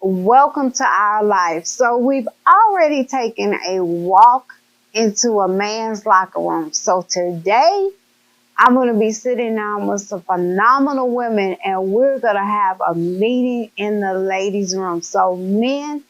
welcome to our life. So we've already taken a walk into a man's locker room. So today I'm going to be sitting down with some phenomenal women and we're going to have a meeting in the ladies' room. So men,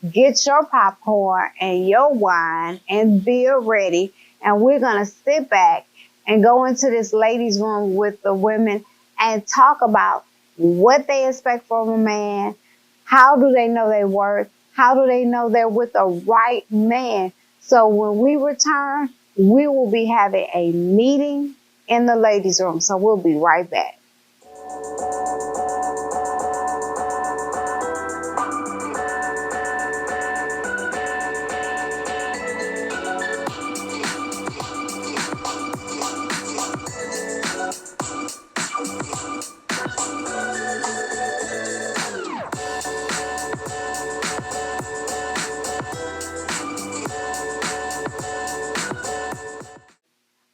get your popcorn and your wine and beer ready. And we're going to sit back and go into this ladies' room with the women and talk about what they expect from a man. How do they know their worth? How do they know they're with the right man? So when we return, we will be having a meeting in the ladies' room. So we'll be right back.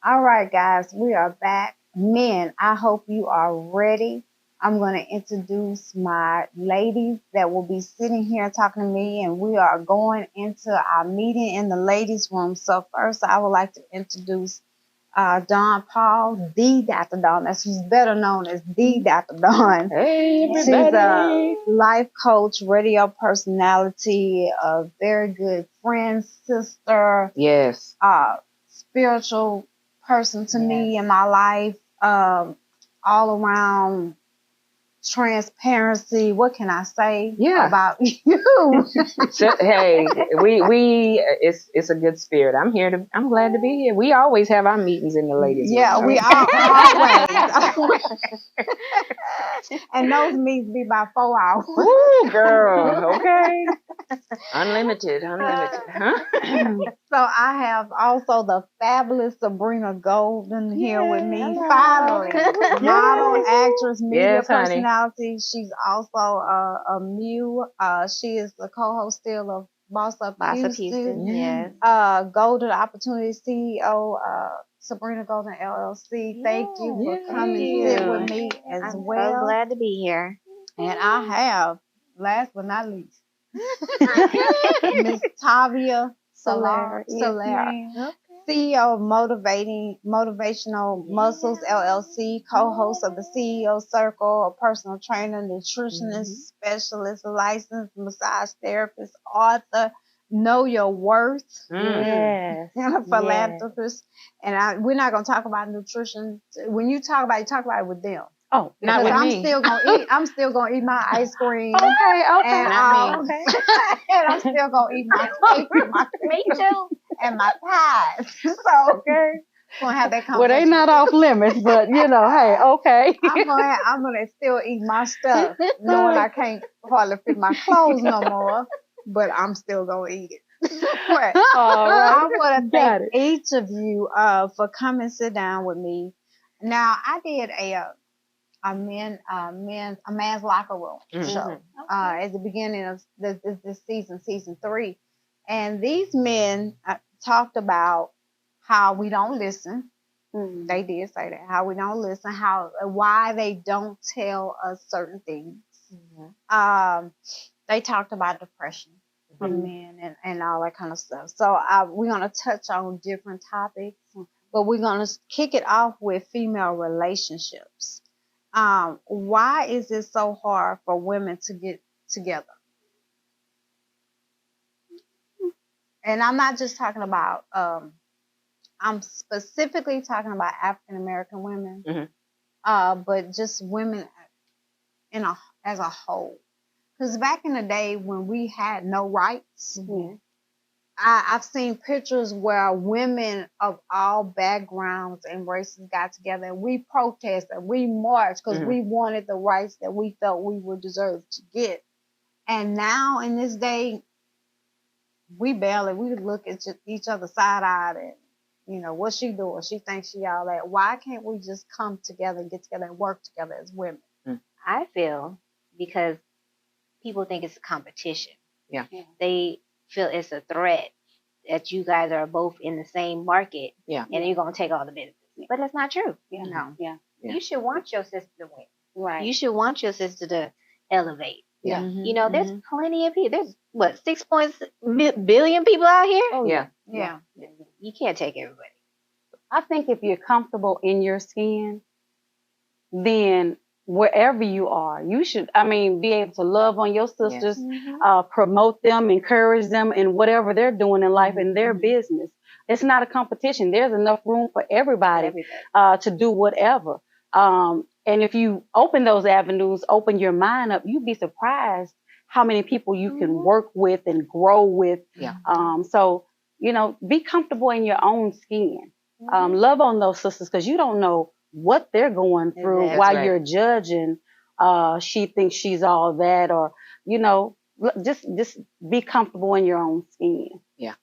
All right, guys, we are back. Men, I hope you are ready. I'm going to introduce my ladies that will be sitting here talking to me, and we are going into our meeting in the ladies' room. So first, I would like to introduce Dawn Paul, the Dr. Dawn. She's better known as the Dr. Dawn. Hey, everybody. She's a life coach, radio personality, a very good friend, sister. Yes. Spiritual person to me in my life, all around transparency. What can I say about you? Hey, it's a good spirit. I'm glad to be here. We always have our meetings in the ladies' room. Yeah, we always. And those meetings be about 4 hours. Ooh, girl. Okay. Unlimited. Huh? So I have also the fabulous Sabrina Golden here with me. Hello. Finally, model, actress, media Yes, personality. She's also a Mew. She is the co-host still of Boss Up Houston. Yes. Golden Opportunity CEO. Sabrina Golden LLC. Thank you for coming and sit with me as well. I'm so glad to be here. And I have, last but not least, Miss Tavia Solar, CEO of Motivational Muscles LLC, co-host of the CEO Circle, a personal trainer, nutritionist, specialist, licensed massage therapist, author, Know Your Worth, Yes, and a philanthropist. And we're not going to talk about nutrition. When you talk about it, talk about it with them. Oh, not with me. I'm still gonna eat my ice cream. Okay. And, not me. and I'm still gonna eat my steak and my me too. And my pies. So gonna have that conversation. Well, they not off limits, but hey, okay. I'm gonna still eat my stuff, knowing I can't hardly fit my clothes no more, but I'm still gonna eat it. All right. I want to thank each of you for coming and sit down with me. Now I did a man's locker room show at the beginning of this season 3, and these men talked about how we don't listen. They did say that, how we don't listen, why they don't tell us certain things. They talked about depression for men and all that kind of stuff. So we're gonna touch on different topics, but we're gonna kick it off with female relationships. Why is it so hard for women to get together? And I'm not just talking about, I'm specifically talking about African American women, but just women as a whole. Because back in the day when we had no rights, I've seen pictures where women of all backgrounds and races got together and we protested, we marched because we wanted the rights that we felt we were deserved to get. And now in this day, we look at each other side-eyed and, what's she doing? She thinks she all that. Why can't we just come together and get together and work together as women? I feel because people think it's a competition. Yeah. They feel it's a threat that you guys are both in the same market and you're going to take all the business. But that's not true. No. You should want your sister to win. Right. You should want your sister to elevate. Yeah. You know, there's plenty of people. There's what 6 billion people out here. Oh Yeah. yeah. You can't take everybody. I think if you're comfortable in your skin, then wherever you are, you should, be able to love on your sisters, promote them, encourage them in whatever they're doing in life and their business. It's not a competition. There's enough room for everybody to do whatever. And if you open those avenues, open your mind up, you'd be surprised how many people you can work with and grow with. Yeah. So, be comfortable in your own skin. Love on those sisters, because you don't know what they're going through while you're judging. She thinks she's all that, or just be comfortable in your own skin. Yeah,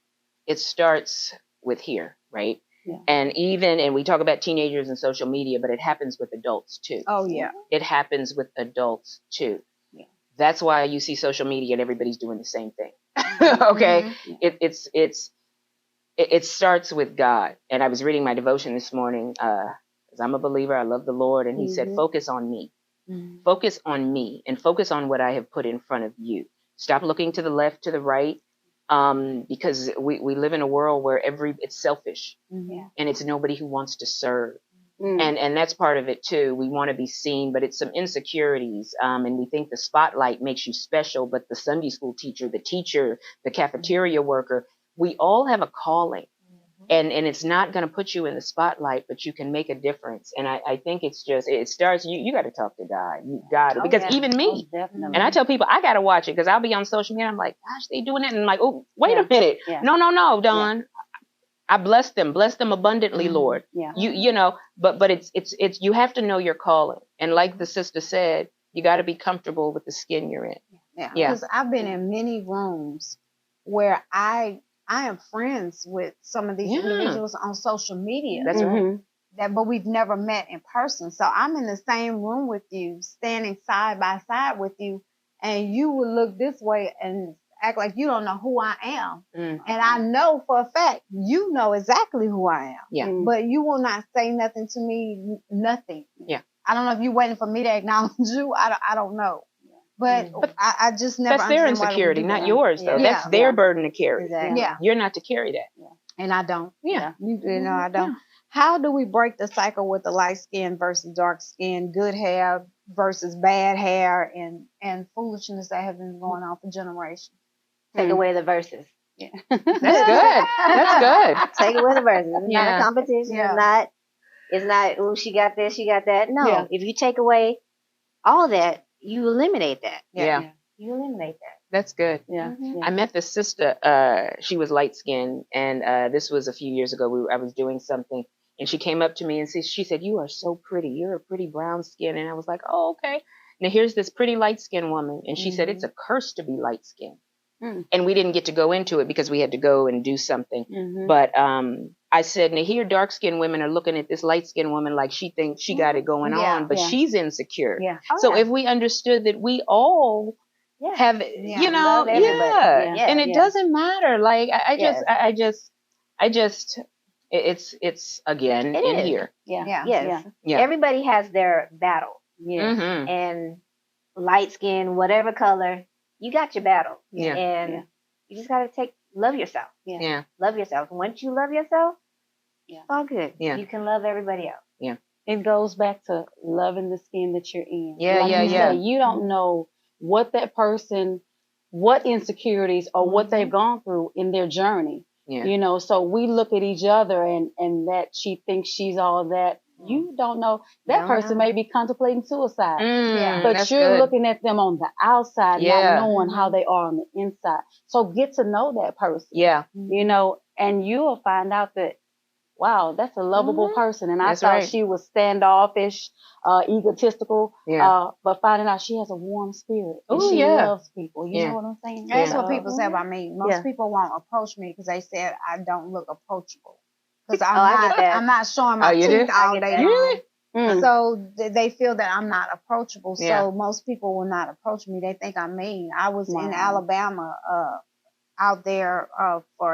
it starts with here, right? Yeah. And we talk about teenagers and social media, but it happens with adults too. Oh yeah, it happens with adults too. Yeah. That's why you see social media and everybody's doing the same thing. Okay, it starts with God. And I was reading my devotion this morning, because I'm a believer. I love the Lord, and He said, "Focus on me, focus on me, and focus on what I have put in front of you. Stop looking to the left, to the right." Because we live in a world where it's selfish, and it's nobody who wants to serve. And that's part of it too. We want to be seen, but it's some insecurities. And we think the spotlight makes you special, but the Sunday school teacher, the cafeteria worker, we all have a calling. And it's not going to put you in the spotlight, but you can make a difference. And I think it starts, you got to talk to God. You got to, because even me, and I tell people, I got to watch it, because I'll be on social media. I'm like, gosh, they doing it. And I'm like, oh, wait a minute. Yeah. No, Don. Yeah. I bless them abundantly, Lord. Yeah. But it's, you have to know your calling. And like the sister said, you got to be comfortable with the skin you're in. Yeah. Because I've been in many rooms where I am friends with some of these individuals on social media. That's right. But we've never met in person. So I'm in the same room with you, standing side by side with you, and you will look this way and act like you don't know who I am. And I know for a fact you know exactly who I am. Yeah. But you will not say nothing to me, nothing. Yeah. I don't know if you're waiting for me to acknowledge you. I don't know. But I just never. That's their insecurity, not yours, though. Yeah. That's their burden to carry. Exactly. Yeah. You're not to carry that. Yeah. And I don't. Yeah. You know, I don't. Yeah. How do we break the cycle with the light skin versus dark skin, good hair versus bad hair, and foolishness that has been going on for generations? Take away the verses. Yeah. That's good. That's good. Take away the verses. It's not a competition. Yeah. It's not, oh, she got this, she got that. No. If you take away all that, you eliminate that. Yeah. You eliminate that. That's good. Yeah. I met this sister. She was light skinned, and this was a few years ago. I was doing something, and she came up to me and she said, "You are so pretty. You're a pretty brown skin." And I was like, "Oh, okay." Now here's this pretty light skinned woman, and she said, "It's a curse to be light skinned." And we didn't get to go into it because we had to go and do something. But I said, now here dark skinned women are looking at this light skinned woman like she thinks she got it going on, but she's insecure. Yeah. So if we understood that we all have, and it doesn't matter. Like it's again in here. Yeah. Everybody has their battle. Yeah. And light skin, whatever color, you got your battle. Yeah. And you just got to love yourself. Yeah. Love yourself. Once you love yourself, it's all good. Yeah. You can love everybody else. Yeah. It goes back to loving the skin that you're in. Yeah, like you don't know what that person, what insecurities or what they've gone through in their journey. Yeah. So we look at each other and that she thinks she's all that. You don't know. That person may be contemplating suicide. But you're looking at them on the outside, not knowing how they are on the inside. So get to know that person. Yeah. And you'll find out that, wow, that's a lovable person. And I thought she was standoffish, egotistical. But finding out she has a warm spirit. And she loves people. You know what I'm saying? That's what people say about me. Most people won't approach me because they said I don't look approachable. Because I'm not showing my teeth all day long. So they feel that I'm not approachable. So most people will not approach me. They think I'm mean. I was in Alabama out there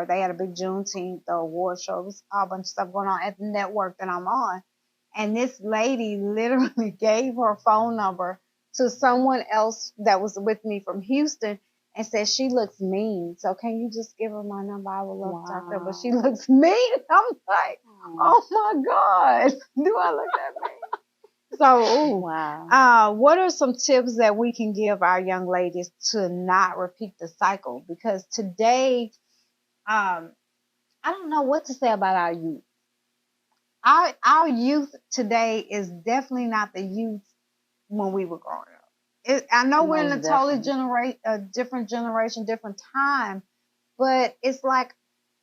they had a big Juneteenth award show. It was a bunch of stuff going on at the network that I'm on. And this lady literally gave her phone number to someone else that was with me from Houston and said, she looks mean. So can you just give her my number? I would love to talk to her, but she looks mean. I'm like, oh my God, do I look that mean? So, wow. what are some tips that we can give our young ladies to not repeat the cycle? Because today, I don't know what to say about our youth. Our youth today is definitely not the youth when we were growing up. I know we're in a totally different generation, different time, but it's like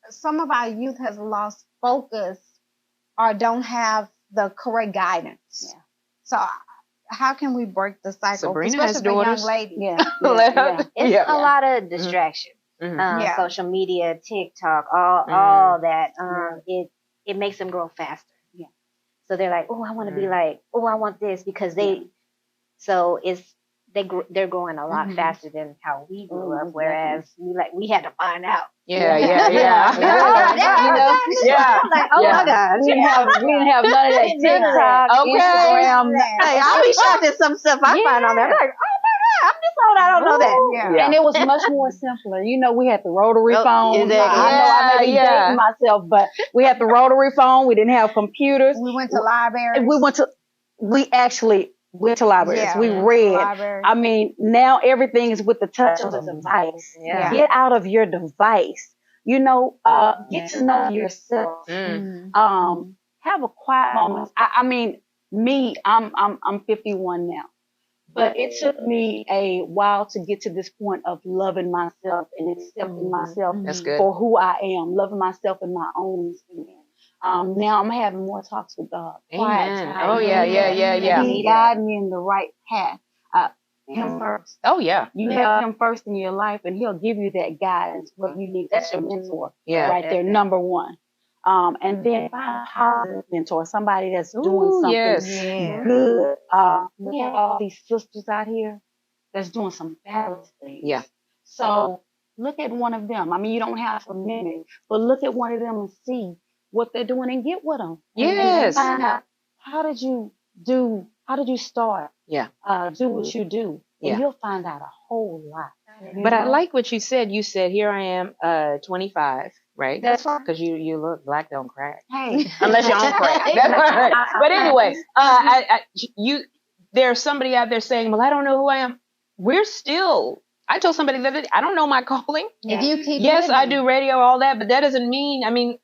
some of our youth has lost focus or don't have the correct guidance. Yeah. So how can we break the cycle? Sabrina has daughters. Young ladies. Yeah. It's a lot of distraction. Social media, TikTok, all that. It makes them grow faster. Yeah. So they're like, oh, I want to be like, oh, I want this because so they're growing a lot faster than how we grew up. Whereas we had to find out. Yeah. Like, oh my God. We didn't have none of that TikTok, Instagram. Hey, I'll be shocked at some stuff I find on there. I'm like, oh my God, I'm just old, I don't know that. Yeah. And it was much more simpler. We had the rotary phone. Exactly. I know I may be dating myself, but we had the rotary phone. We didn't have computers. We went to libraries. We actually went to libraries. Yeah, we read. I mean, now everything is with the touch of the device. Yeah. Get out of your device. Get to know yourself. Have a quiet moment. I mean, me, I'm 51 now, but it took me a while to get to this point of loving myself and accepting myself for who I am, loving myself in my own skin. Now I'm having more talks with God. Amen. Oh yeah. He guided me in the right path. Him first. Oh yeah. You have him first in your life, and he'll give you that guidance. What you need. That's your mentor. Yeah. Right there, number one. And then find a positive mentor, somebody that's doing something good. We have all these sisters out here that's doing some fabulous things. Yeah. So look at one of them. I mean, you don't have to mimic, but look at one of them and see what they're doing and get with them. Yes. And find out how did you start? Yeah. Do what you do. And you'll find out a whole lot. But I like what you said. You said, here I am, 25, right? That's right. Because you look black don't crack. Hey. Unless you're on crack. But anyway, there's somebody out there saying, well, I don't know who I am. I told somebody that I don't know my calling. If you keep I do radio, all that, but that doesn't mean,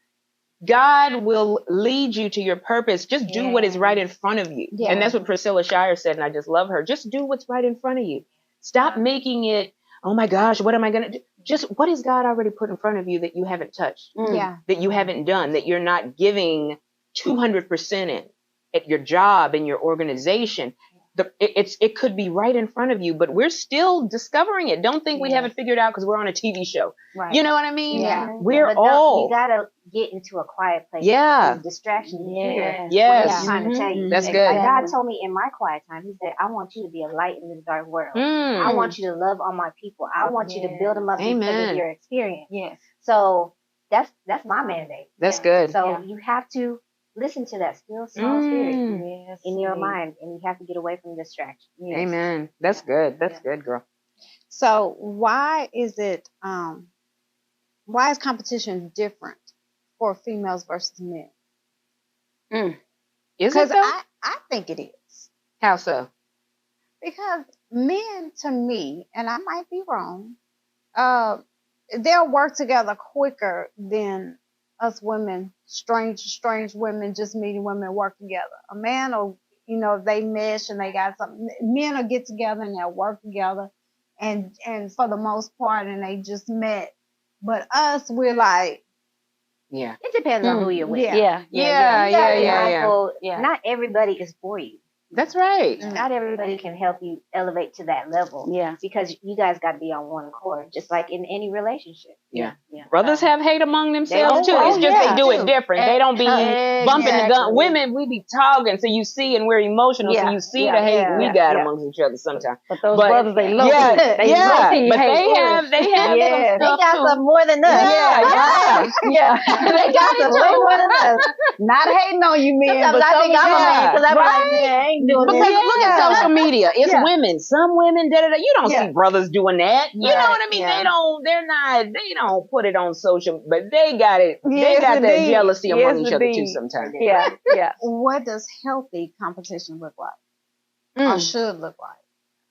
God will lead you to your purpose. Just do what is right in front of you. Yeah. And that's what Priscilla Shire said, and I just love her. Just do what's right in front of you. Stop making it, oh my gosh, what am I going to do? Just what has God already put in front of you that you haven't touched? Yeah. That you haven't done, that you're not giving 200% in at your job, in your organization. It could be right in front of you, but we're still discovering it. Don't think we haven't figured out because we're on a TV show. Right. You know what I mean? Yeah. You gotta get into a quiet place. Yeah. Distraction here. Yes. He's trying to tell you. That's good. Like God told me in my quiet time, he said, I want you to be a light in this dark world. I want you to love all my people. I want you to build them up because of your experience. Yes. So that's my mandate. That's good. So you have to listen to that still small spirit in your mind, and you have to get away from distraction. Yes. Amen. That's good. That's good, girl. So why is competition different for females versus men? Is it though? I think it is. How so? Because men, to me, and I might be wrong, they'll work together quicker than us women, strange women, just meeting women work together. A man will, if they mesh and they got something, men will get together and they'll work together and for the most part, and they just met. But us, we're like, it depends on who you're with. Yeah. Not everybody is for you. That's right. Not everybody can help you elevate to that level. Yeah. Because you guys got to be on one accord, just like in any relationship. Yeah. Brothers have hate among themselves too. It's just they do it different. They don't be bumping the gun. Women, we be talking, so you see, and we're emotional, so you see the hate we got amongst each other sometimes. But those brothers, they love it. But they have they got some more than us. Yeah. They got some way more than us. Not hating on you men, but I think I'm a man because I'm like, doing because look at social media. It's women. Some women, you don't see brothers doing that. You know what I mean? They don't put it on social, but they got it. They got that jealousy among each other too sometimes. Yeah. What does healthy competition look like? Or should look like?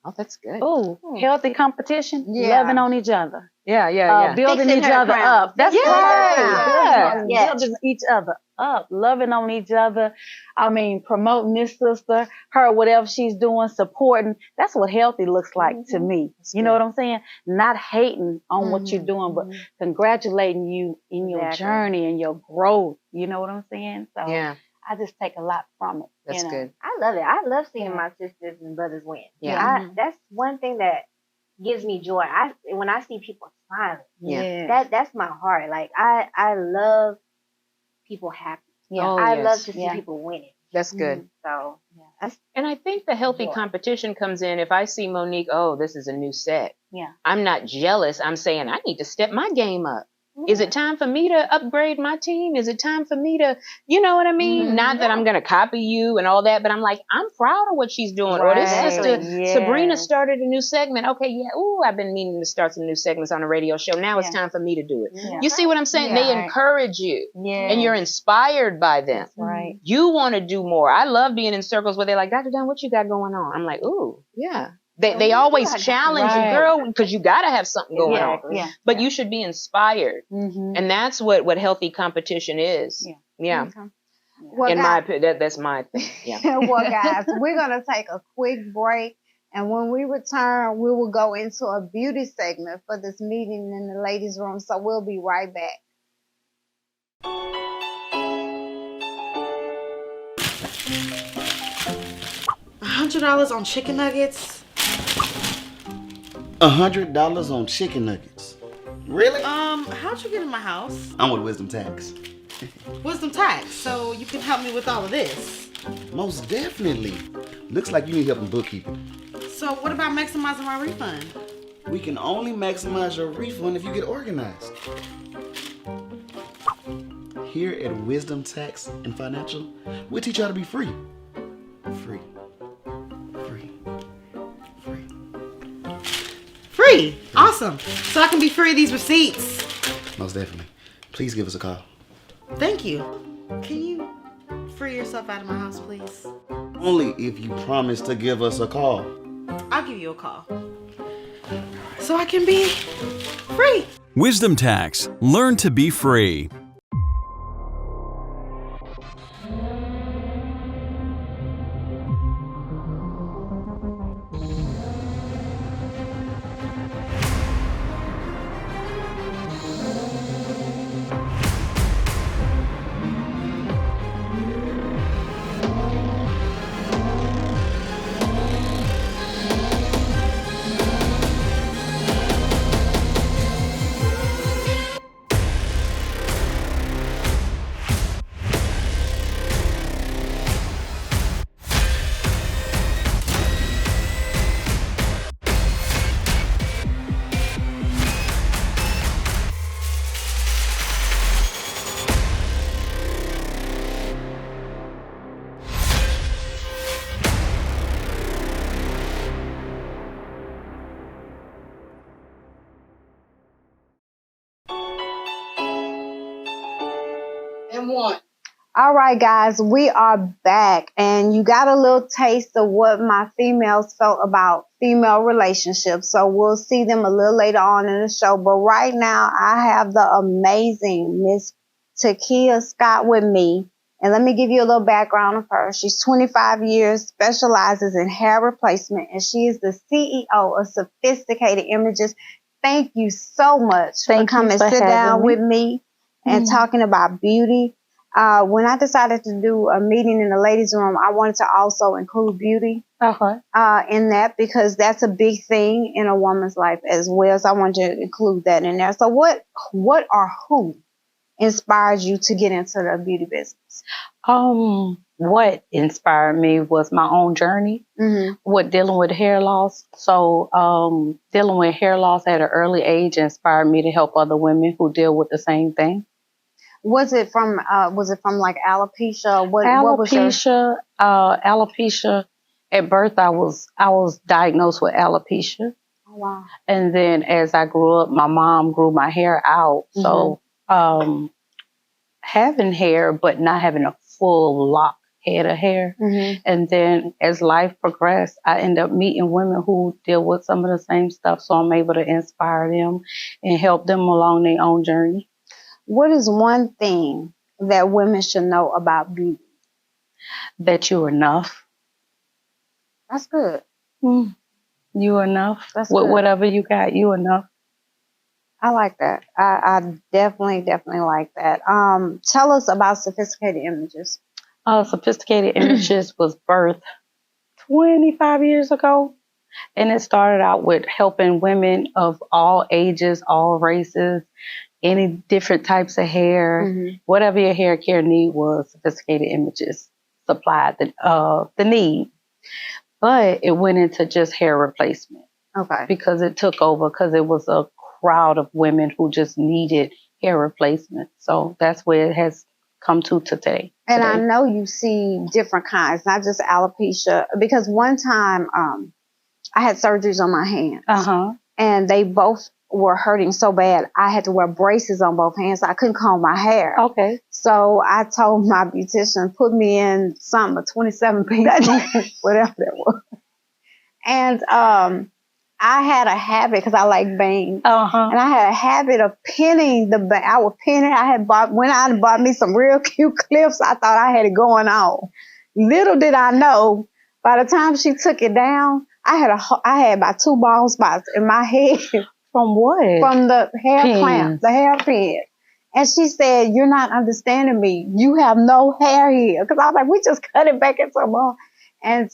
Oh, that's good. Oh, healthy competition, loving on each other. Yeah. Building each other up. That's right. Building each other up, loving on each other. I mean, promoting this sister, her, whatever she's doing, supporting. That's what healthy looks like to me. You know what I'm saying? Not hating on what you're doing, but congratulating you in your journey and your growth. You know what I'm saying? So I just take a lot from it. That's good. I love it. I love seeing my sisters and brothers win. That's one thing that gives me joy. When I see people smiling, that's my heart. Like I love people happy. I love to see people winning. That's good. So and I think the healthy competition comes in if I see Monique, oh, this is a new set. I'm not jealous. I'm saying I need to step my game up. Is it time for me to upgrade my team? Is it time for me to, you know what I mean? Not that I'm going to copy you and all that, but I'm like, I'm proud of what she's doing. Or this sister, Sabrina started a new segment. Okay, I've been meaning to start some new segments on a radio show. Now it's time for me to do it. You see what I'm saying? They encourage you and you're inspired by them. That's right. You want to do more. I love being in circles where they're like, Dr. Dunn, what you got going on? I'm like, ooh, yeah. They always challenge you, girl, because you got to have something going on. But you should be inspired. And that's what healthy competition is. Yeah. Well, in my opinion, that's my thing. Yeah. Well, guys, we're going to take a quick break. And when we return, we will go into a beauty segment for this meeting in the ladies' room. So we'll be right back. $100 on chicken nuggets? $100 on chicken nuggets? Really? How'd you get in my house? I'm with Wisdom Tax. Wisdom Tax, so you can help me with all of this. Most definitely. Looks like you need help in bookkeeping. So what about maximizing my refund? We can only maximize your refund if you get organized. Here at Wisdom Tax and Financial, we teach you how to be free. Free. Free! Awesome! So I can be free of these receipts. Most definitely. Please give us a call. Thank you. Can you free yourself out of my house, please? Only if you promise to give us a call. I'll give you a call. So I can be free. Wisdom Tax. Learn to be free. All right, guys, we are back, and you got a little taste of what my females felt about female relationships. So we'll see them a little later on in the show. But right now, I have the amazing Miss Takia Scott with me. And let me give you a little background of her. She's 25 years, specializes in hair replacement, and she is the CEO of Sophisticated Images. Thank you so much for coming sit down with me and talking about beauty. When I decided to do a meeting in the ladies' room, I wanted to also include beauty in that, because that's a big thing in a woman's life as well. So I wanted to include that in there. So what or who inspired you to get into the beauty business? What inspired me was my own journey with dealing with hair loss. So dealing with hair loss at an early age inspired me to help other women who deal with the same thing. Was it from like alopecia? What was your... Alopecia At birth, I was diagnosed with alopecia. Oh, wow. And then as I grew up, my mom grew my hair out. So having hair, but not having a full lock head of hair. And then as life progressed, I ended up meeting women who deal with some of the same stuff. So I'm able to inspire them and help them along their own journey. What is one thing that women should know about beauty? That you're enough. That's good. You enough. That's with good. Whatever you got, you enough. I like that. I definitely like that. Tell us about Sophisticated Images. Sophisticated Images was birthed 25 years ago. And it started out with helping women of all ages, all races, any different types of hair, whatever your hair care need was, Sophisticated Images supplied the need. But it went into just hair replacement. Okay. Because it took over, because it was a crowd of women who just needed hair replacement. So that's where it has come to today. And I know you see different kinds, not just alopecia, because one time I had surgeries on my hands, and they both were hurting so bad I had to wear braces on both hands. So I couldn't comb my hair. Okay. So I told my beautician, put me in something, a 27-piece, whatever that was. And I had a habit, because I like bangs, and I had a habit of pinning the bang. I would pin it. Went out and bought me some real cute clips. I thought I had it going on. Little did I know, by the time she took it down, I had about 2 bald spots in my head. From what? From the hair clamp, the hair pin. And she said, "You're not understanding me. You have no hair here." Because I was like, we just cut it back into more. And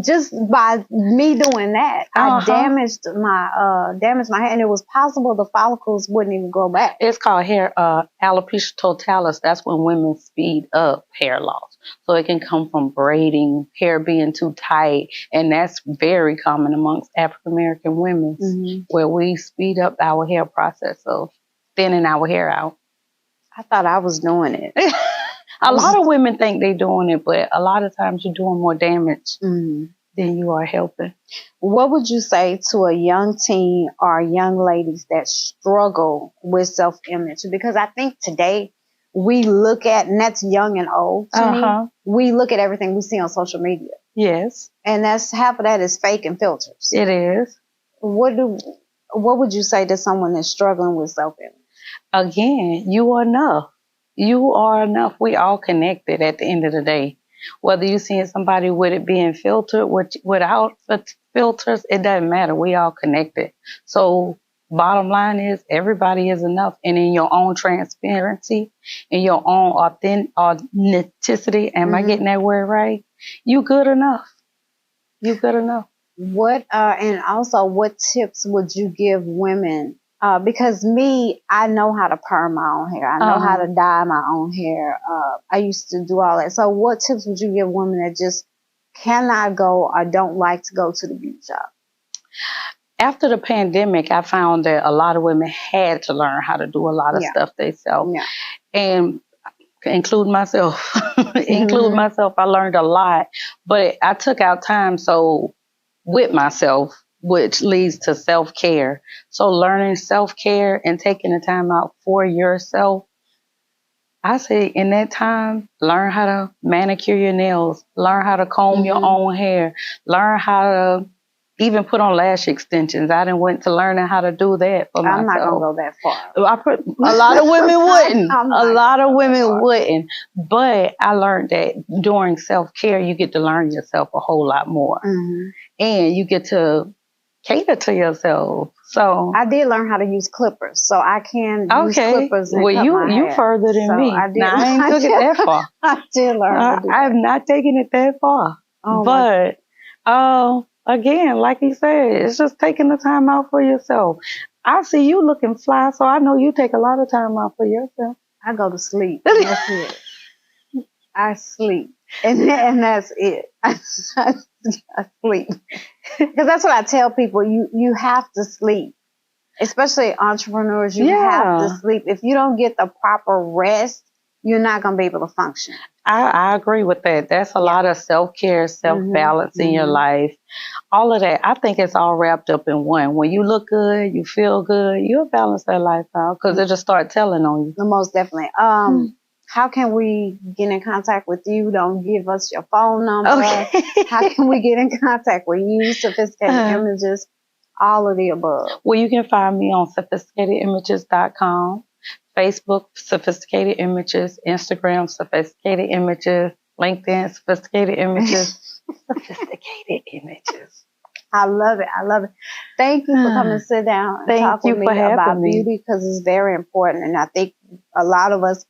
just by me doing that, I damaged my hair, and it was possible the follicles wouldn't even grow back. It's called hair alopecia totalis. That's when women speed up hair loss. So it can come from braiding, hair being too tight, and that's very common amongst African American women, where we speed up our hair process of thinning our hair out. I thought I was doing it. A lot of women think they're doing it, but a lot of times you're doing more damage than you are helping. What would you say to a young teen or young ladies that struggle with self-image? Because I think today we look at, and that's young and old to me, we look at everything we see on social media. Yes. And that's half of that is fake and filters. It is. What would you say to someone that's struggling with self-image? Again, you are enough. You are enough. We all connected at the end of the day. Whether you're seeing somebody with it being filtered, without filters, it doesn't matter. We all connected. So bottom line is everybody is enough. And in your own transparency, in your own authenticity, am I getting that word right? You good enough. You good enough. And also what tips would you give women? Because I know how to perm my own hair. I know how to dye my own hair. I used to do all that. So what tips would you give women that just cannot go or don't like to go to the beauty shop? After the pandemic, I found that a lot of women had to learn how to do a lot of stuff themselves. Yeah. And include myself. Include myself, I learned a lot. But I took out time with myself, which leads to self-care. So learning self-care and taking the time out for yourself, I say in that time, learn how to manicure your nails, learn how to comb your own hair, learn how to even put on lash extensions. I done went to learning how to do that for myself. I'm not going to go that far. A lot of women wouldn't. A lot of women wouldn't. But I learned that during self-care, you get to learn yourself a whole lot more. And you get to cater to yourself. So I did learn how to use clippers, so I can use clippers. And cut my you hair. further than me. I ain't took it that far. I did learn. I have not taken it that far. But again, like you said, it's just taking the time out for yourself. I see you looking fly, so I know you take a lot of time out for yourself. I go to sleep. That's it. I sleep, and that's it. I sleep. Because that's what I tell people. You have to sleep. Especially entrepreneurs, you have to sleep. If you don't get the proper rest, you're not going to be able to function. I agree with that. That's a lot of self-care, self-balance in your life. All of that. I think it's all wrapped up in one. When you look good, you feel good, you'll balance that life out because it'll just start telling on you. Most definitely. How can we get in contact with you? Don't give us your phone number. Okay. How can we get in contact with you? Sophisticated Images, all of the above. Well, you can find me on sophisticatedimages.com, Facebook, Sophisticated Images, Instagram, Sophisticated Images, LinkedIn, Sophisticated Images, Sophisticated Images. I love it. I love it. Thank you for coming to sit down and talk with me about beauty because it's very important. And I think a lot of us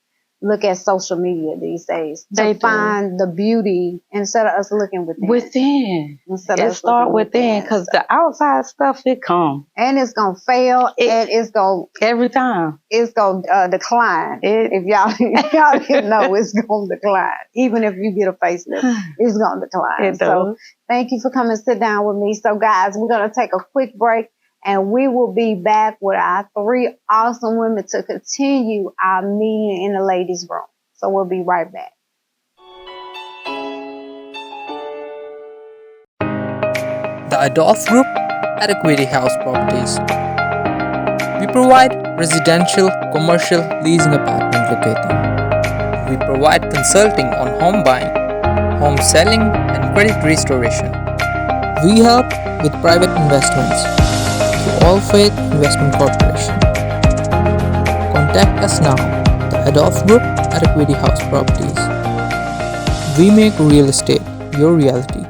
look at social media these days to find the beauty instead of us looking within. It start within because the outside stuff, it come. And it's going to fail and it's going to... Every time. It's going to decline. If y'all didn't know, it's going to decline. Even if you get a facelift, it's going to decline. So thank you for coming to sit down with me. So guys, we're going to take a quick break. And we will be back with our 3 awesome women to continue our meeting in the ladies' room. So we'll be right back. The Adolph Group at Equity House Properties. We provide residential, commercial, leasing apartment locating. We provide consulting on home buying, home selling, and credit restoration. We help with private investments. All Faith Investment Corporation. Contact us now, the Adolph Group at Equity House Properties. We make real estate your reality.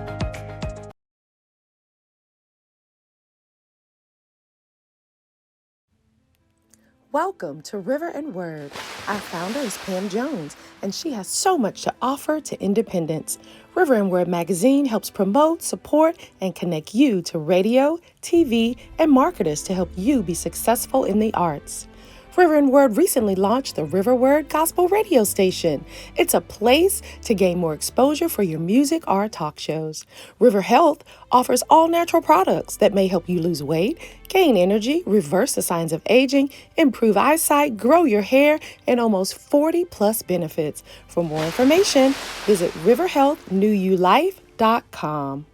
Welcome to River and Word. Our founder is Pam Jones, and she has so much to offer to independents. River and Word magazine helps promote, support, and connect you to radio, TV, and marketers to help you be successful in the arts. River and Word recently launched the River Word Gospel Radio Station. It's a place to gain more exposure for your music or talk shows. River Health offers all natural products that may help you lose weight, gain energy, reverse the signs of aging, improve eyesight, grow your hair, and almost 40 plus benefits. For more information, visit riverhealthnewulife.com.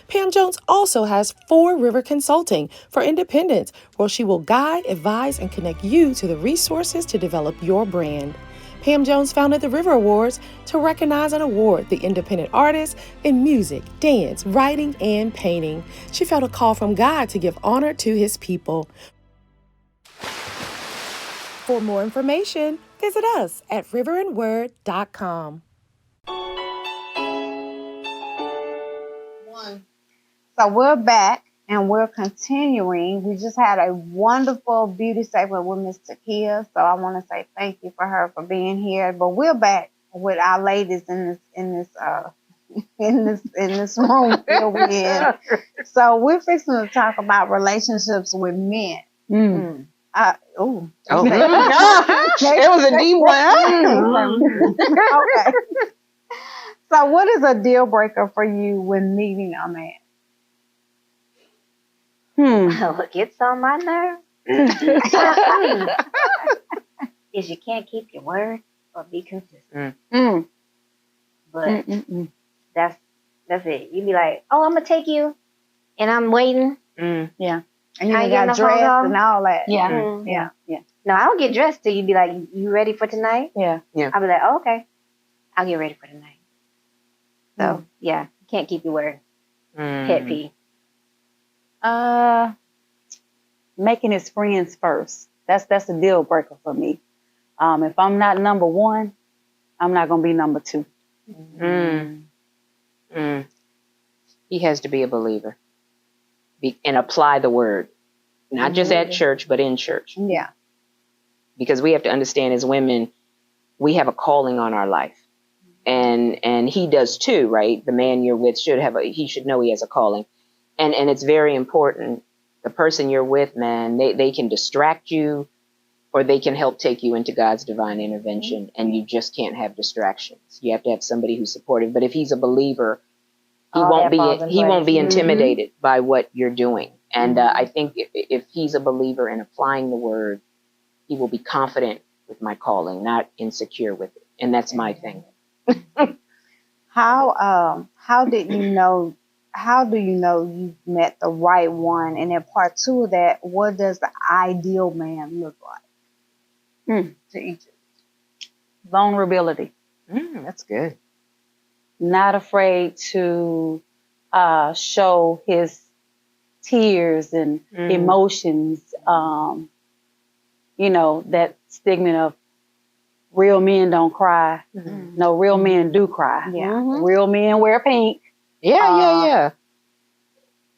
Pam Jones also has 4 River Consulting for independents, where she will guide, advise, and connect you to the resources to develop your brand. Pam Jones founded the River Awards to recognize and award the independent artists in music, dance, writing, and painting. She felt a call from God to give honor to his people. For more information, visit us at riverandword.com. So we're back and we're continuing. We just had a wonderful beauty segment with Miss Takia. So I want to say thank you for her for being here. But we're back with our ladies in this room here we're in. So we're fixing to talk about relationships with men. It was a deep one. Okay. So what is a deal breaker for you when meeting a man? What gets on my nerve is you can't keep your word or be consistent. But that's it. You be like, oh, I'm gonna take you, and I'm waiting. Yeah, and you got dressed and all that. Yeah. No, I don't get dressed till you be like, you ready for tonight? Yeah. I'll be like, oh, okay, I'll get ready for tonight. So yeah, can't keep your word. Pet peeve. Making his friends first. That's a deal breaker for me. If I'm not number 1, I'm not gonna be number 2. He has to be a believer and apply the word, not just at church, but in church. Yeah. Because we have to understand as women, we have a calling on our life. And he does too, right? The man you're with he should know he has a calling. And it's very important. The person you're with, man, they can distract you or they can help take you into God's divine intervention. And you just can't have distractions. You have to have somebody who's supportive. But if he's a believer, he won't be intimidated by what you're doing. And I think if he's a believer in applying the word, he will be confident with my calling, not insecure with it. And that's my thing. How did you know? How do you know you met the right one? And then part 2 of that, what does the ideal man look like to each of you? Vulnerability. That's good. Not afraid to show his tears and emotions. You know, that stigma of real men don't cry. No, real men do cry. Real men wear pink. Yeah.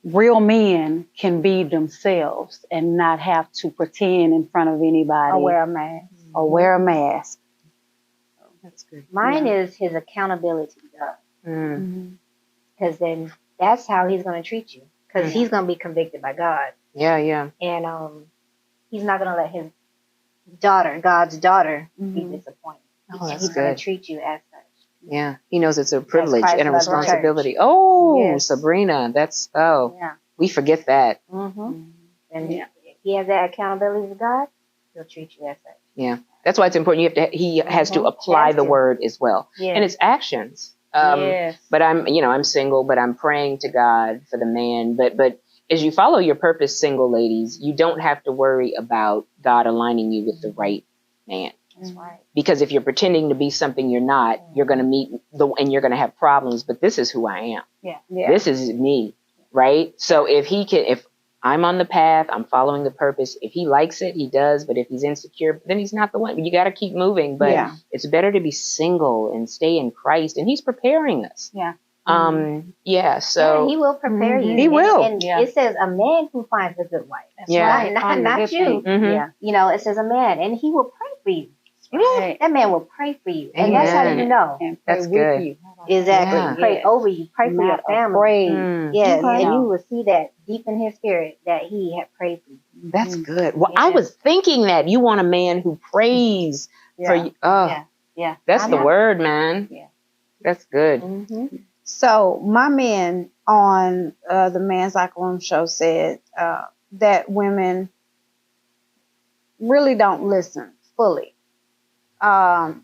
Real men can be themselves and not have to pretend in front of anybody. Or wear a mask. Or wear a mask. That's good. Mine is his accountability, though. Because then that's how he's going to treat you. Because he's going to be convicted by God. Yeah. And he's not going to let his daughter, God's daughter, be disappointed. Oh, that's he's good. going to treat you as such. Yeah. He knows it's a privilege and a Christ loves the responsibility. church. Oh, Yes. Sabrina, that's, we forget that. And if he has that accountability to God, he'll treat you as such. Yeah. That's why it's important. He has to apply the word as well. Yes. And it's actions. But I'm single, but I'm praying to God for the man. But as you follow your purpose, single ladies, you don't have to worry about God aligning you with the right man. That's right. Because if you're pretending to be something you're not, you're going to meet and you're going to have problems. But this is who I am. Yeah. This is me, right? So if I'm on the path, I'm following the purpose. If he likes it, he does. But if he's insecure, then he's not the one. You got to keep moving. But it's better to be single and stay in Christ. And he's preparing us. Yeah. So he will prepare you. He will. And it says a man who finds a good wife. That's right. Not you. Yeah. You know, it says a man, and he will pray for you. Right. That man will pray for you. And that's how you know. And pray That's with good. you. Exactly. Yeah. Pray over you. Pray for your family. Yes. Okay. And you will see that deep in his spirit that he had prayed for you. That's good. Well, I was thinking that you want a man who prays for you. Oh, Yeah. that's the word, man. Yeah. That's good. So my man on the Man's Locker Room show said that women really don't listen fully to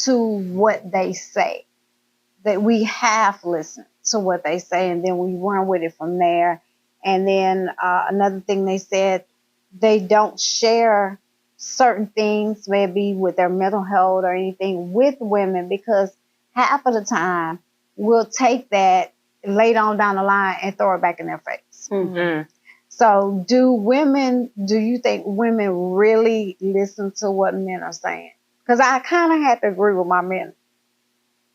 what they say. That we half listen to what they say, and then we run with it from there. And then another thing they said, they don't share certain things, maybe with their mental health or anything, with women, because half of the time we'll take that later on down the line and throw it back in their face. So do you think women really listen to what men are saying? Because I kind of had to agree with my men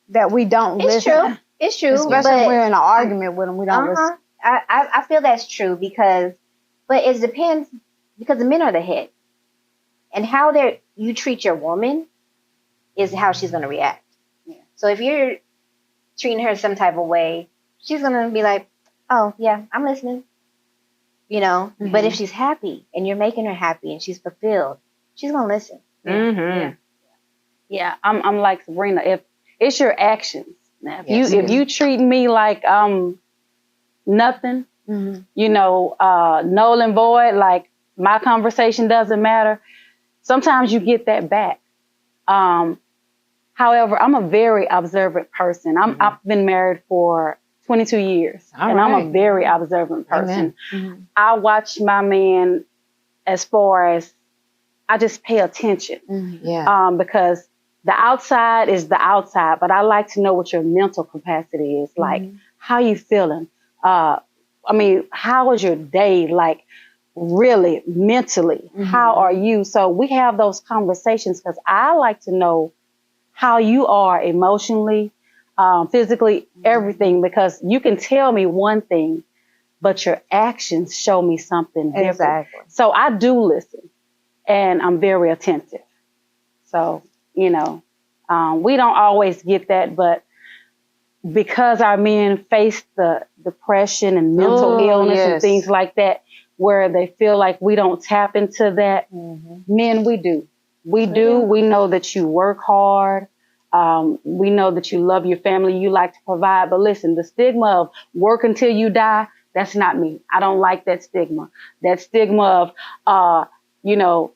that we don't listen. It's true. Especially when we're in an argument with them, we don't listen. I feel that's true but it depends, because the men are the head. And how you treat your woman is how she's going to react. Yeah. So if you're treating her some type of way, she's going to be like, oh, yeah, I'm listening. You know, but if she's happy and you're making her happy and she's fulfilled, she's going to listen. Yeah, I'm like Sabrina. If it's your actions, now, if you treat me like nothing, you know, null and void, like my conversation doesn't matter, sometimes you get that back. However, I'm a very observant person. I've been married for 22 years, and I'm a very observant person. I watch my man as far as I just pay attention. Because the outside is the outside, but I like to know what your mental capacity is. Like, how you feeling? I mean, how was your day? Like, really, mentally, how are you? So we have those conversations because I like to know how you are emotionally, physically, everything, because you can tell me one thing, but your actions show me something different. Exactly. So I do listen, and I'm very attentive. So, you know, we don't always get that, but because our men face the depression and mental illness and things like that, where they feel like we don't tap into that, men, we do. We do. We know that you work hard. We know that you love your family. You like to provide. But listen, the stigma of work until you die, that's not me. I don't like that stigma. That stigma of, you know,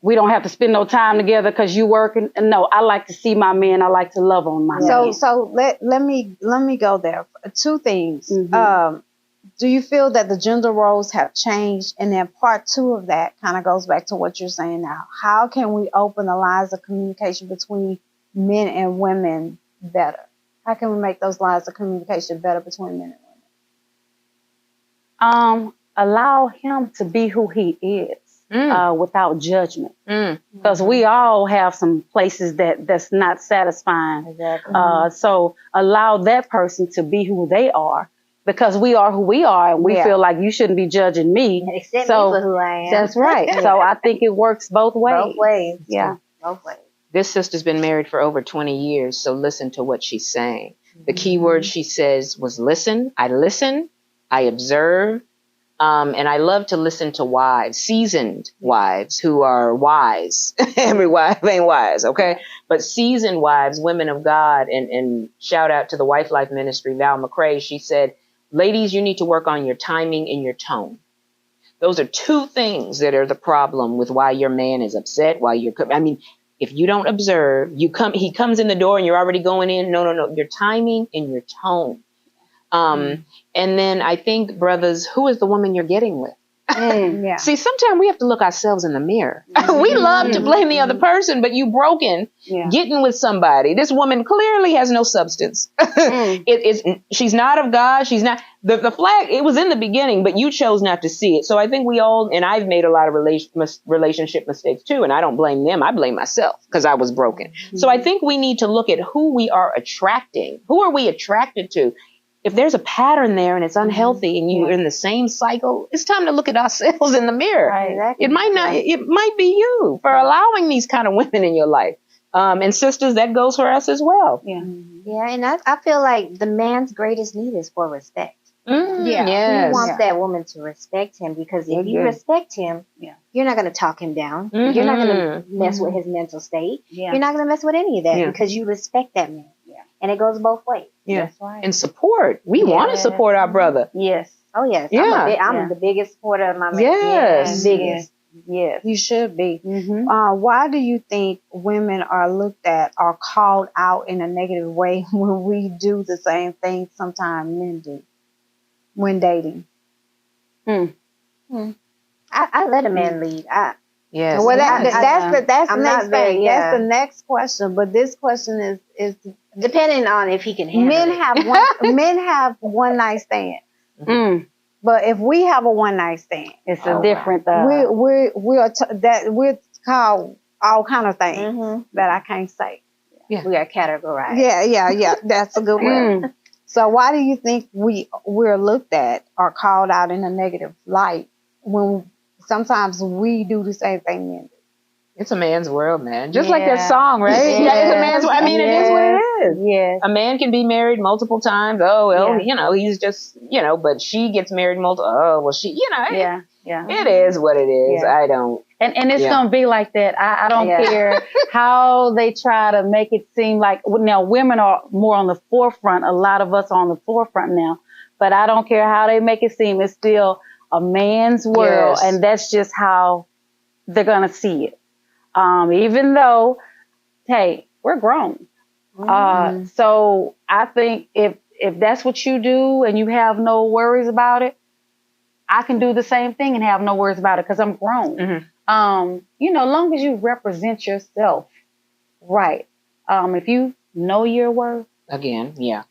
we don't have to spend no time together because you working. No, I like to see my man. I like to love on my man. So let me go there. Two things. Do you feel that the gender roles have changed? And then part two of that kind of goes back to what you're saying now. How can we open the lines of communication between men and women better? How can we make those lines of communication better between men and women? Allow him to be who he is without judgment. Because we all have some places that's not satisfying. Exactly. So allow that person to be who they are. Because we are who we are, and we feel like you shouldn't be judging me. Accept me for who I am. That's right. So I think it works both ways. Both ways. Yeah. Both ways. This sister's been married for over 20 years, so listen to what she's saying. The key word she says was listen. I listen. I observe. And I love to listen to wives, seasoned wives who are wise. Every wife ain't wise, okay? But seasoned wives, women of God, and shout out to the Wife Life Ministry, Val McCrae. She said, ladies, you need to work on your timing and your tone. Those are two things that are the problem with why your man is upset, if you don't observe, he comes in the door and you're already going in. No. Your timing and your tone. And then I think, brothers, who is the woman you're getting with? See, sometimes we have to look ourselves in the mirror. We love to blame the other person, but you broken getting with somebody. This woman clearly has no substance. She's not of God. She's not the flag. It was in the beginning, but you chose not to see it. So I think we all, and I've made a lot of relationship mistakes too. And I don't blame them. I blame myself because I was broken. So I think we need to look at who we are attracting. Who are we attracted to? If there's a pattern there and it's unhealthy and you're in the same cycle, it's time to look at ourselves in the mirror. Right, exactly. It might be you for allowing these kind of women in your life. And sisters, that goes for us as well. Yeah, and I feel like the man's greatest need is for respect. Yes. He wants that woman to respect him, because if you respect him, you're not going to talk him down. You're not going to mess with his mental state. You're not going to mess with any of that because you respect that man. And it goes both ways. Yeah. That's right. And support. We want to support our brother. Yes. Oh, yes. Yeah. I'm the biggest supporter of my man. Yes. Biggest. Yes. You should be. Why do you think women are looked at or called out in a negative way when we do the same thing sometimes men do when dating? I let a man lead. Yes. Well, that's the next thing. Yeah. That's the next question. But this question is depending on if he can handle it. Men have one night stand. But if we have a one night stand, it's a different. We're called all kind of things that I can't say. Yeah. We are categorized. Yeah. That's a good word. So why do you think we're looked at or called out in a negative light when sometimes we do the same thing men do? It's a man's world, man. Just like that song, right? It's a man's world. I mean, it is what it is. Yes. A man can be married multiple times. Oh, well, he's just, but she gets married multiple. Oh, well, she, it is what it is. Yeah. I don't. And it's going to be like that. I don't care how they try to make it seem like, now women are more on the forefront. A lot of us are on the forefront now. But I don't care how they make it seem. It's still a man's world. Yes. And that's just how they're going to see it. Even though, hey, we're grown. So I think if that's what you do and you have no worries about it, I can do the same thing and have no worries about it because I'm grown. Long as you represent yourself right. If you know your worth. Again, you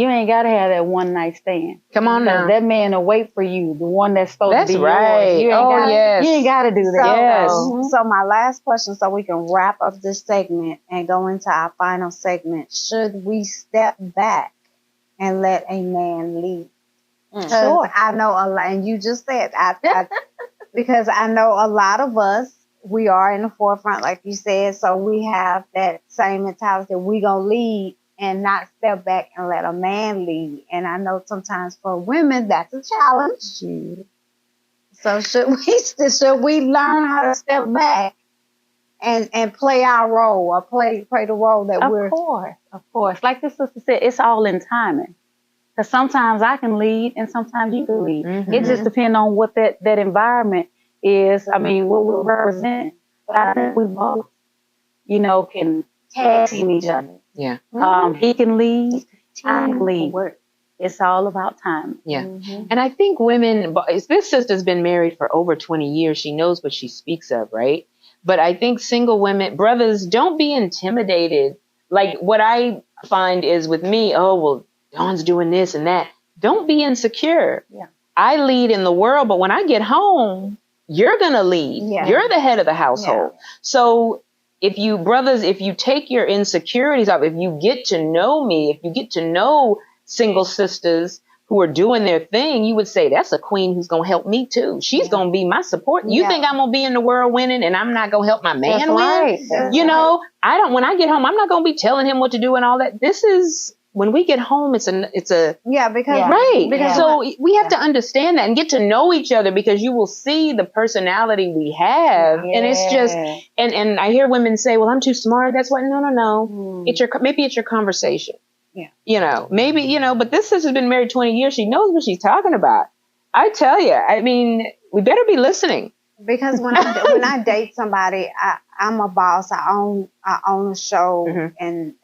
ain't got to have that one night stand. Come on now. That man will wait for you, the one that's supposed to be right. yours. You ain't got to do that. So my last question, so we can wrap up this segment and go into our final segment. Should we step back and let a man lead? Sure. I know a lot, and you just said, because I know a lot of us, we are in the forefront, like you said, so we have that same mentality. We gonna lead and not step back and let a man lead. And I know sometimes for women, that's a challenge. So should we learn how to step back and play our role or play the role that we're... Of course. Like the sister said, it's all in timing. Because sometimes I can lead and sometimes you can lead. It just depends on what that environment is. I mean, what we're representing. But I think we both, can tag team each other. Yeah. He can lead, I can lead. It's all about time. Yeah. And I think women, this sister's been married for over 20 years. She knows what she speaks of, right? But I think single women, brothers, don't be intimidated. Like what I find is with me, oh, well, Dawn's doing this and that. Don't be insecure. Yeah. I lead in the world, but when I get home, you're going to lead. Yeah. You're the head of the household. Yeah. So if you take your insecurities off, if you get to know me, if you get to know single sisters who are doing their thing, you would say, that's a queen who's going to help me too. She's going to be my support. You think I'm going to be in the world winning and I'm not going to help my man win? Right. When I get home, I'm not going to be telling him what to do and all that. This is, when we get home, because we have to understand that and get to know each other, because you will see the personality we have. Yeah. And it's just, and I hear women say, well, I'm too smart. That's why, no. Maybe it's your conversation. Yeah. Maybe, but this sister's been married 20 years. She knows what she's talking about. I tell you, I mean, we better be listening. Because when I date somebody, I'm a boss. I own a show and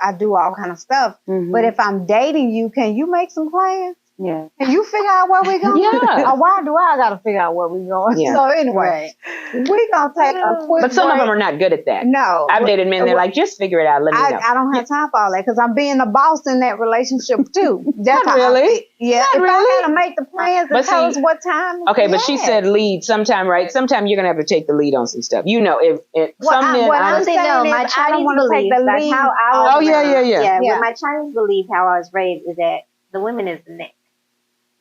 I do all kind of stuff. Mm-hmm. But if I'm dating you, can you make some plans? Yeah. Can you figure out where we're going? Yeah. Or why do I got to figure out where we're going? Yeah. So anyway, we're going to take a quick But some of them are not good at that. No. I've dated men, they're like, just figure it out. Let me know. I don't have time for all that because I'm being the boss in that relationship too. That's not really. If I got to make the plans and tell us what time. Okay, but she said lead sometime, right? Sometime you're going to have to take the lead on some stuff. Some men... my Chinese belief, that's how I was raised. Yeah. With my Chinese belief, how I was raised is that the woman is the neck.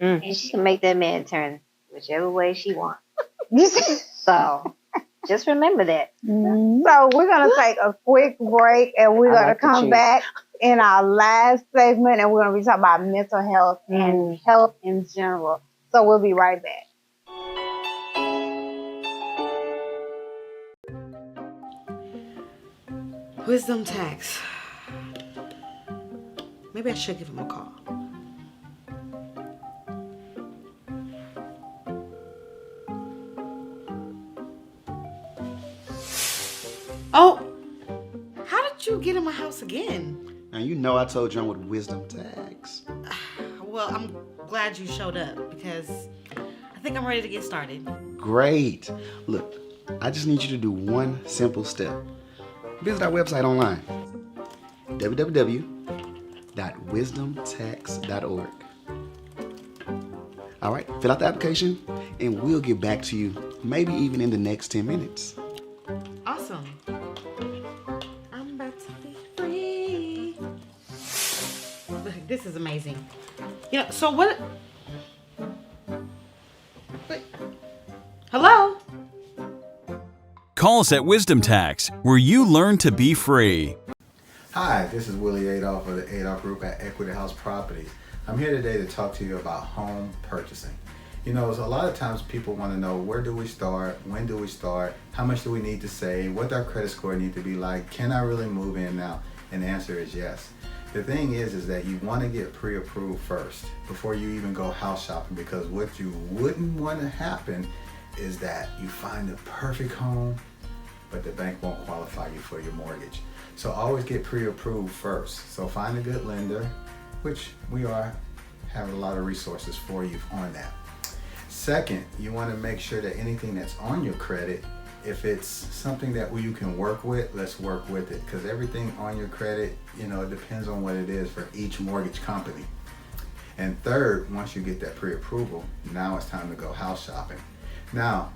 And she can make that man turn whichever way she wants. So just remember that. Mm-hmm. So we're going to take a quick break and we're going to come back in our last segment and we're going to be talking about mental health and health in general. So we'll be right back. Wisdom Tax. Maybe I should give him a call. Oh, how did you get in my house again? Now, you know I told you I'm with Wisdom Tax. Well, I'm glad you showed up because I think I'm ready to get started. Great. Look, I just need you to do one simple step. Visit our website online, www.wisdomtax.org. All right, fill out the application and we'll get back to you, maybe even in the next 10 minutes. Awesome. I'm about to be free. Look, this is amazing. So what? Hello? Call us at Wisdom Tax, where you learn to be free. Hi, this is Willie Adolph of the Adolph Group at Equity House Properties. I'm here today to talk to you about home purchasing. A lot of times people want to know, where do we start? When do we start? How much do we need to save? What does our credit score need to be like? Can I really move in now? And the answer is yes. The thing is that you want to get pre-approved first before you even go house shopping, because what you wouldn't want to happen is that you find the perfect home, but the bank won't qualify you for your mortgage. So always get pre-approved first. So find a good lender, which we have a lot of resources for you on that. Second, you want to make sure that anything that's on your credit, if it's something that you can work with, let's work with it. Because everything on your credit, it depends on what it is for each mortgage company. And third, once you get that pre-approval, now it's time to go house shopping. Now,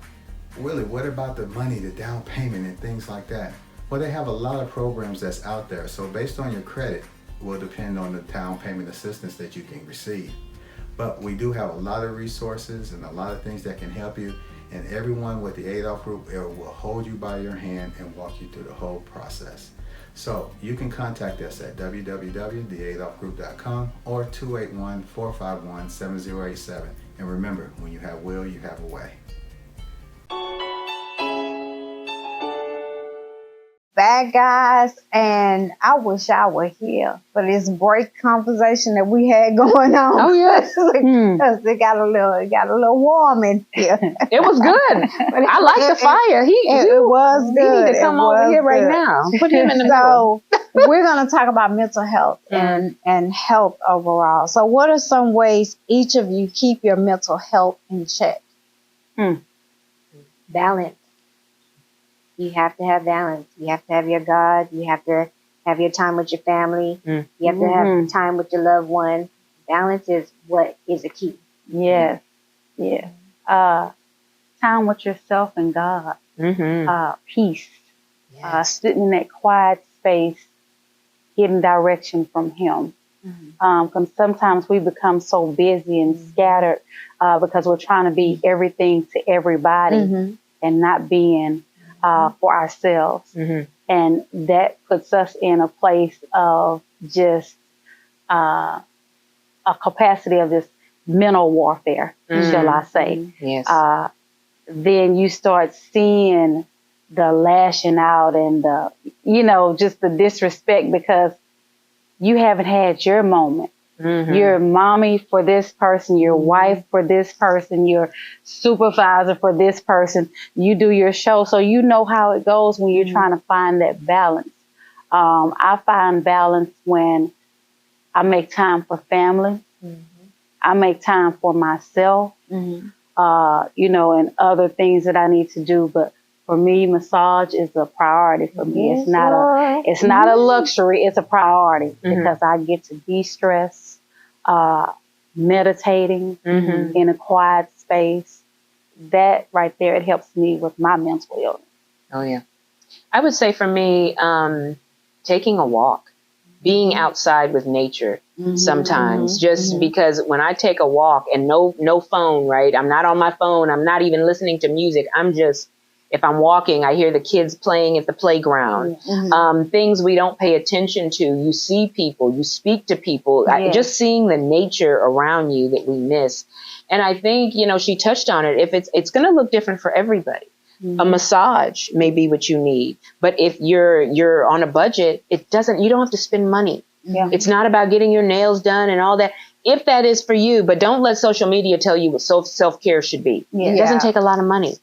Willie, what about the money, the down payment and things like that? Well, they have a lot of programs that's out there. So based on your credit will depend on the down payment assistance that you can receive. But we do have a lot of resources and a lot of things that can help you. And everyone with the Adolph Group will hold you by your hand and walk you through the whole process. So you can contact us at www.theadolphgroup.com or 281-451-7087. And remember, when you have will, you have a way. back, guys, and I wish I were here for this break conversation that we had going on. Oh yes, because it got a little warm in here. It was good. I like the fire. It was good. He need to come over here right now. Put him in the middle. So we're going to talk about mental health and health overall. So what are some ways each of you keep your mental health in check? Balance. You have to have balance. You have to have your God. You have to have your time with your family. You have to have time with your loved one. Balance is what is a key. Yes. Yes. Time with yourself and God. Peace. Yes. Sitting in that quiet space, getting direction from Him. Because sometimes we become so busy and scattered because we're trying to be everything to everybody and not being for ourselves. And that puts us in a place of just a capacity of this mental warfare, shall I say. Yes. Then you start seeing the lashing out and the, just the disrespect because you haven't had your moment. You're mommy for this person, your wife for this person, your supervisor for this person. You do your show, so you know how it goes when you're trying to find that balance. I find balance when I make time for family. I make time for myself, and other things that I need to do. But for me, massage is a priority for me. It's not a luxury. It's a priority because I get to de-stress, meditating in a quiet space. That right there, it helps me with my mental illness. Oh yeah. I would say for me, taking a walk, being outside with nature sometimes, just because when I take a walk and no phone, right? I'm not on my phone. I'm not even listening to music. If I'm walking, I hear the kids playing at the playground. Things we don't pay attention to. You see people, you speak to people, just seeing the nature around you that we miss. And I think, she touched on it. If it's going to look different for everybody. A massage may be what you need, but if you're on a budget, you don't have to spend money. It's not about getting your nails done and all that. If that is for you, but don't let social media tell you what self-care should be. It doesn't take a lot of money.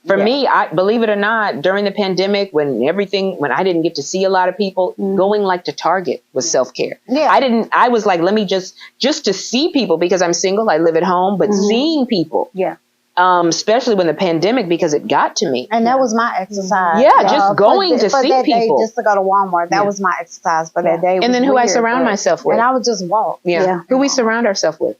For me, I believe it or not, during the pandemic, when I didn't get to see a lot of people, going like to Target was self-care. I was like, let me just to see people, because I'm single, I live at home, but seeing people. Especially when the pandemic, because it got to me. And that was my exercise. Just going to see people. Just to go to Walmart. That was my exercise for that day. And then who I surround myself with. And I would just walk. Who we surround ourselves with.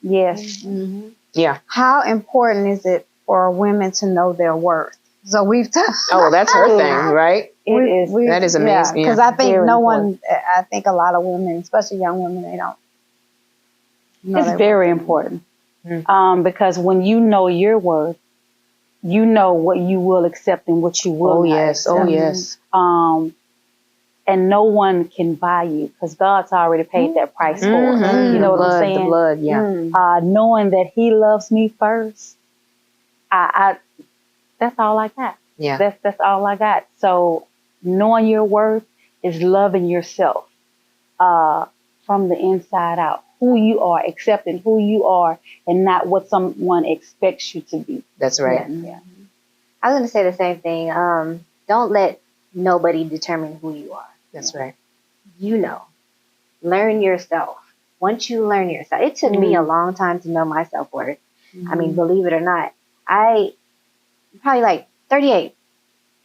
How important is it for women to know their worth? So we've that's her thing, right? That is amazing. Because I think I think a lot of women, especially young women, they don't know. It's very important. Because when you know your worth, you know what you will accept and what you will not accept. And no one can buy you because God's already paid that price for it. You know what I'm saying? The blood, knowing that He loves me first, that's all I got. That's all I got. So knowing your worth is loving yourself from the inside out. Who you are, accepting who you are, and not what someone expects you to be. That's right. I was going to say the same thing. Don't let nobody determine who you are. That's right. Learn yourself. Once you learn yourself, it took me a long time to know my self-worth. I mean, believe it or not, I probably like 38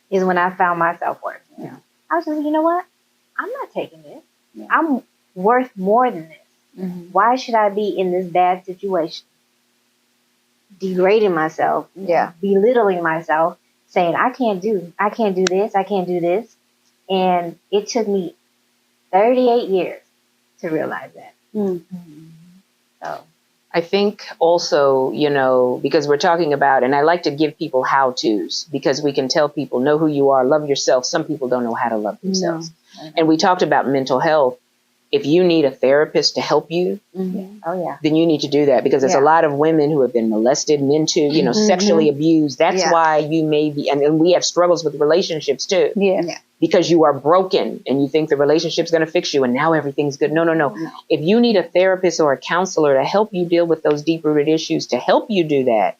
is when I found my self-worth. I was just, you know what? I'm not taking this. I'm worth more than this. Why should I be in this bad situation? Degrading myself, belittling myself, saying I can't do this. And it took me 38 years to realize that. So I think also, because we're talking about, and I like to give people how-tos, because we can tell people, know who you are, love yourself. Some people don't know how to love themselves. And we talked about mental health. if you need a therapist to help you, then you need to do that, because there's a lot of women who have been molested, men too, you know, sexually abused. That's why you may be, and we have struggles with relationships too. Because you are broken and you think the relationship's going to fix you and now everything's good. No. If you need a therapist or a counselor to help you deal with those deep-rooted issues, to help you do that,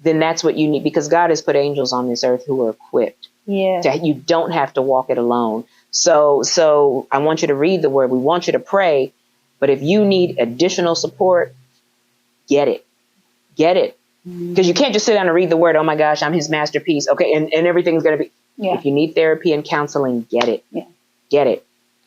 then that's what you need, because God has put angels on this earth who are equipped. You don't have to walk it alone. So I want you to read the word. We want you to pray. But if you need additional support, get it. Because you can't just sit down and read the word. Oh my gosh, I'm his masterpiece. Okay. And everything's going to be. If you need therapy and counseling, get it. Get it.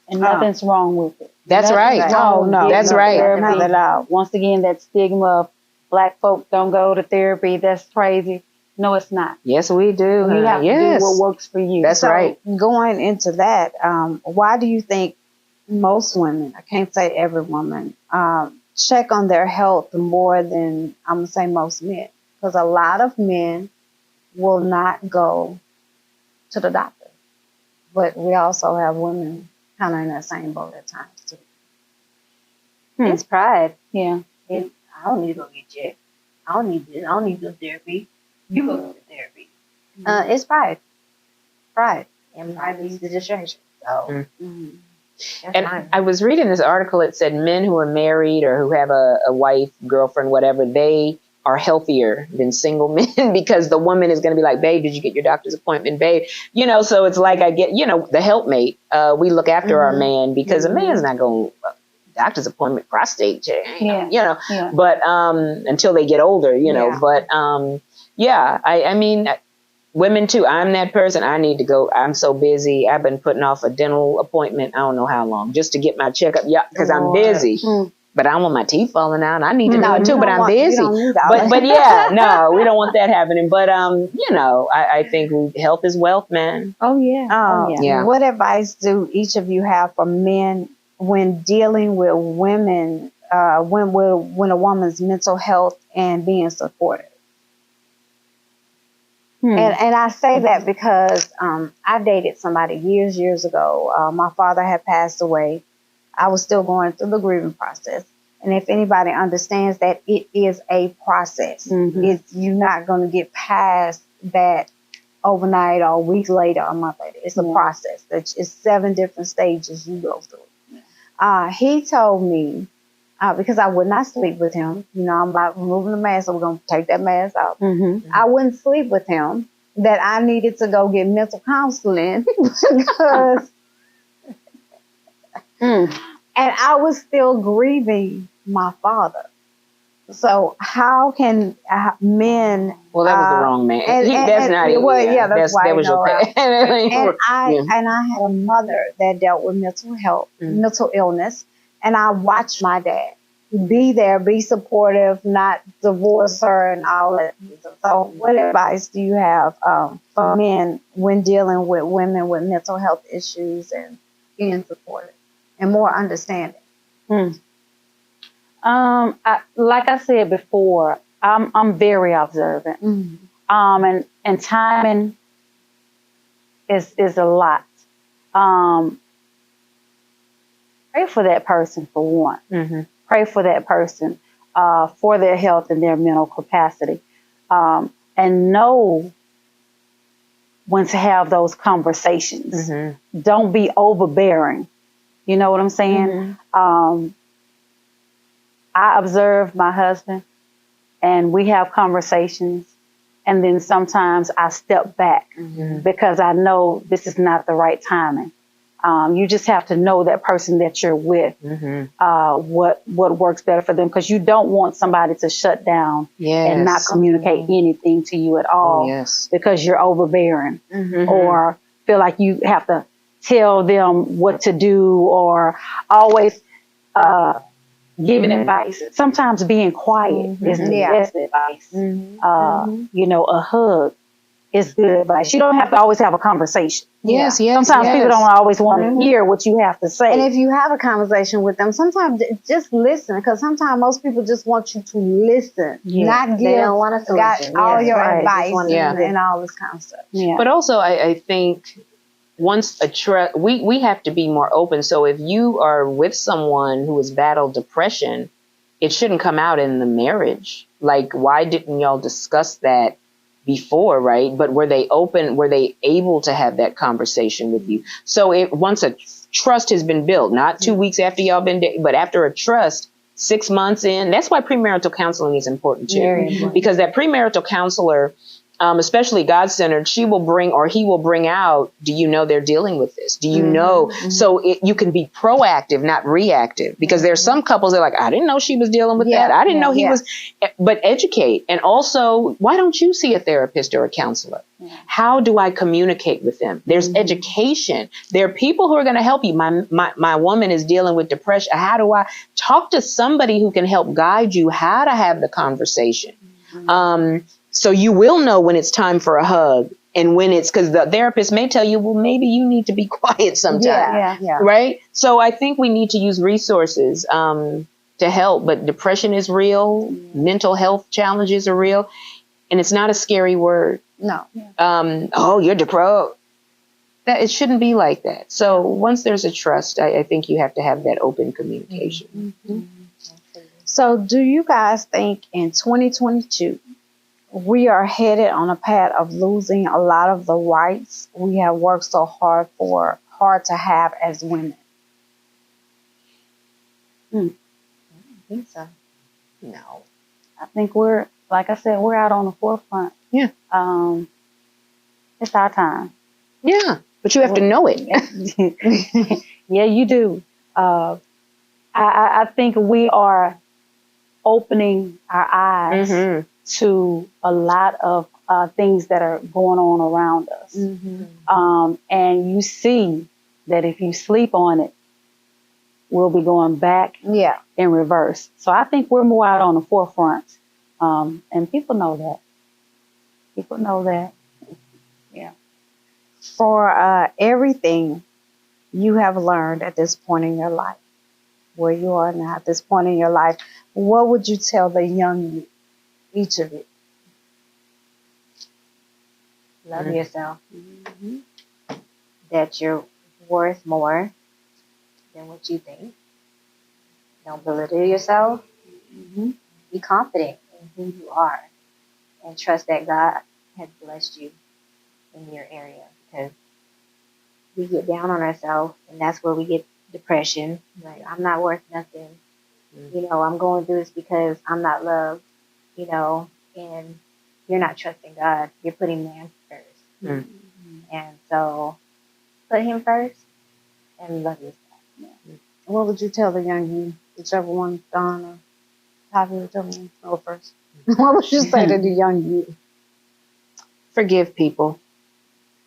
And nothing's wrong with it. That's right. Oh, no. That's right. Not at all. Once again, that stigma of Black folk don't go to therapy, that's crazy. No, it's not. Yes, we do. You have to do what works for you. That's right. Going into that, why do you think most women, I can't say every woman, check on their health more than, I'm going to say, most men? Because a lot of men will not go to the doctor. But we also have women kind of in that same boat at times too. It's pride. Yeah. I don't need to go get checked. I don't need this. I don't need no therapy. You go to therapy. It's pride. And pride leads to distraction. So. And I was reading this article. It said men who are married or who have a wife, girlfriend, whatever, they are healthier than single men, because the woman is going to be like, babe, did you get your doctor's appointment, babe? You know, so it's like I get, you know, the helpmate. We look after our man, because a man's not going doctor's appointment, prostate check, you know, but until they get older, you know, but I mean, women too. I'm that person. I need to go. I'm so busy. I've been putting off a dental appointment. I don't know how long, just to get my checkup. Yeah, because I'm busy. But I don't want my teeth falling out. I need to do it too, but I'm busy. But yeah, no, we don't want that happening. But you know, I think health is wealth, man. Oh yeah. What advice do each of you have for men when dealing with women? When a woman's mental health and being supportive? And I say that because I dated somebody years ago. My father had passed away. I was still going through the grieving process. And if anybody understands that it is a process, it's, you're not going to get past that overnight or a week later or a month later. It's a process. It's 7 different stages you go through. He told me, because I would not sleep with him. You know, I'm about removing the mask, so we're going to take that mask out. I wouldn't sleep with him, that I needed to go get mental counseling because... And I was still grieving my father. So how can men? Well, that was the wrong man. That's not even. Well, yeah, that's why. That was your past. And I had a mother that dealt with mental health, mental illness, and I watched my dad be there, be supportive, not divorce her and all that. So, what advice do you have for men when dealing with women with mental health issues and being supportive and more understanding? Like I said before, I'm very observant. And timing is a lot. Pray for that person for one. Pray for that person for their health and their mental capacity, and know when to have those conversations. Don't be overbearing. You know what I'm saying? I observe my husband, and we have conversations, and then sometimes I step back because I know this is not the right timing. You just have to know that person that you're with, what works better for them, because you don't want somebody to shut down and not communicate anything to you at all because you're overbearing or feel like you have to tell them what to do or always giving advice. Sometimes being quiet is the best advice. You know, a hug is good advice. You don't have to always have a conversation. Sometimes people don't always want to hear what you have to say. And if you have a conversation with them, sometimes just listen, because sometimes most people just want you to listen, not give. They don't want to all your advice and all this kind of stuff. But also, I think once a trust, we have to be more open. So if you are with someone who has battled depression, it shouldn't come out in the marriage. Like, why didn't y'all discuss that before, right? But were they open? Were they able to have that conversation with you? So once a trust has been built, not 2 weeks after y'all been dating, but after a trust, 6 months in, that's why premarital counseling is important too. Very important. Because that premarital counselor, especially God-centered, he will bring out, do you know they're dealing with this? Do you know? So you can be proactive, not reactive, because there's some couples that are like, I didn't know she was dealing with that. I didn't know he was, but educate. And also, why don't you see a therapist or a counselor? How do I communicate with them? There's education. There are people who are going to help you. My woman is dealing with depression. How do I talk to somebody who can help guide you how to have the conversation? So you will know when it's time for a hug, and when it's, because the therapist may tell you, well, maybe you need to be quiet sometime. Right? So I think we need to use resources to help, but depression is real. Mental health challenges are real, and it's not a scary word. No. Oh, you're depressed. It shouldn't be like that. So once there's a trust, I think you have to have that open communication. So do you guys think in 2022, we are headed on a path of losing a lot of the rights we have worked so hard to have as women? I don't think so. No. I think like I said, we're out on the forefront. Yeah. It's our time. Yeah. But you have to know it. Yeah, you do. I think we are opening our eyes to a lot of things that are going on around us. And you see that if you sleep on it, we'll be going back in reverse. So I think we're more out on the forefront. And people know that. People know that. Yeah. For everything you have learned at this point in your life, where you are now at this point in your life, what would you tell the young you, each of you? Love yourself. That you're worth more than what you think. Don't belittle yourself. Be confident in who you are, and trust that God has blessed you in your area, because we get down on ourselves, and that's where we get depression. Like, I'm not worth nothing. You know, I'm going through this because I'm not loved, you know, and you're not trusting God. You're putting man first. And so put him first and love yourself. What would you tell the young you, whichever one, Don or Tavi, whichever one, go first? What would you say to the young you? Forgive people.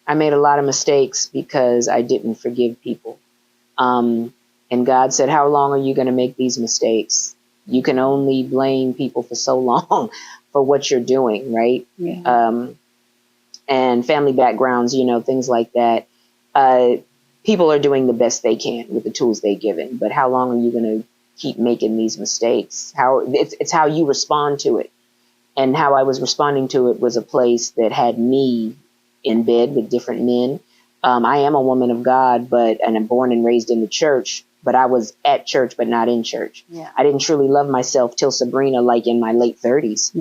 I made a lot of mistakes because I didn't forgive people. And God said, how long are you going to make these mistakes? You can only blame people for so long for what you're doing, right? And family backgrounds, you know, things like that. People are doing the best they can with the tools they're given. But how long are you going to keep making these mistakes? It's how you respond to it. And how I was responding to it was a place that had me in bed with different men. I am a woman of God, and I'm born and raised in the church, but I was at church, but not in church. I didn't truly love myself till Sabrina, like in my late 30s.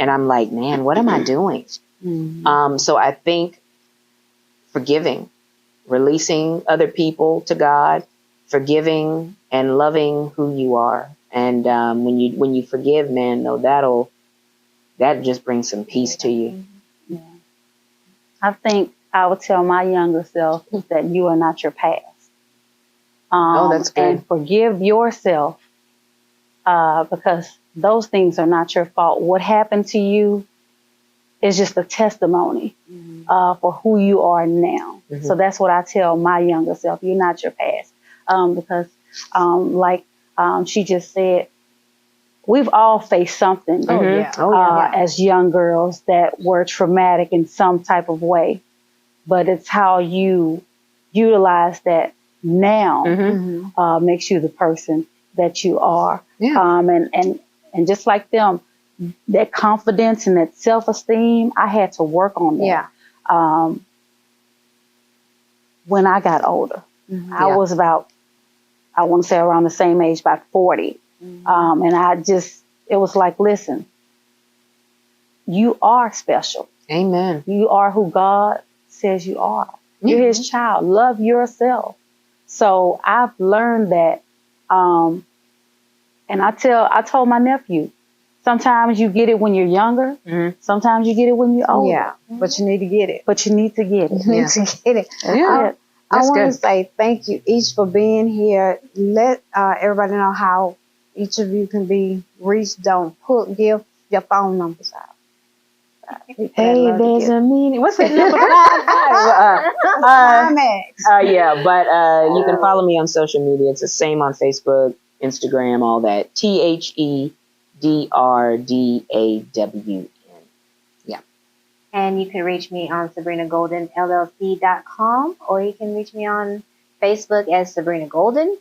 And I'm like, man, what am I doing? So I think forgiving, releasing other people to God, forgiving and loving who you are. And when you forgive, man, though, that just brings some peace to you. I think I would tell my younger self that you are not your past. That's good. And forgive yourself because those things are not your fault. What happened to you is just a testimony for who you are now. So that's what I tell my younger self. You're not your past. Because like she just said, we've all faced something as young girls that were traumatic in some type of way. But it's how you utilize that now makes you the person that you are. And just like them, that confidence and that self-esteem, I had to work on that. when I got older. Mm-hmm. I was about, I want to say around the same age, about 40. Mm-hmm. And it was like, listen, you are special. Amen. You are who God says you are. Mm-hmm. You're his child. Love yourself. So I've learned that, and I told my nephew, sometimes you get it when you're younger. Mm-hmm. Sometimes you get it when you're older. Yeah, but you need to get it. But you need to get it. You need to get it. Yeah. I want to say thank you each for being here. Let everybody know how each of you can be reached. Don't give your phone numbers out. Hey, there's a meeting. What's that number? Yeah, but you can follow me on social media. It's the same on Facebook, Instagram, all that. THEDRDAWN. Yeah. And you can reach me on SabrinaGoldenLLC.com, or you can reach me on Facebook as Sabrina Golden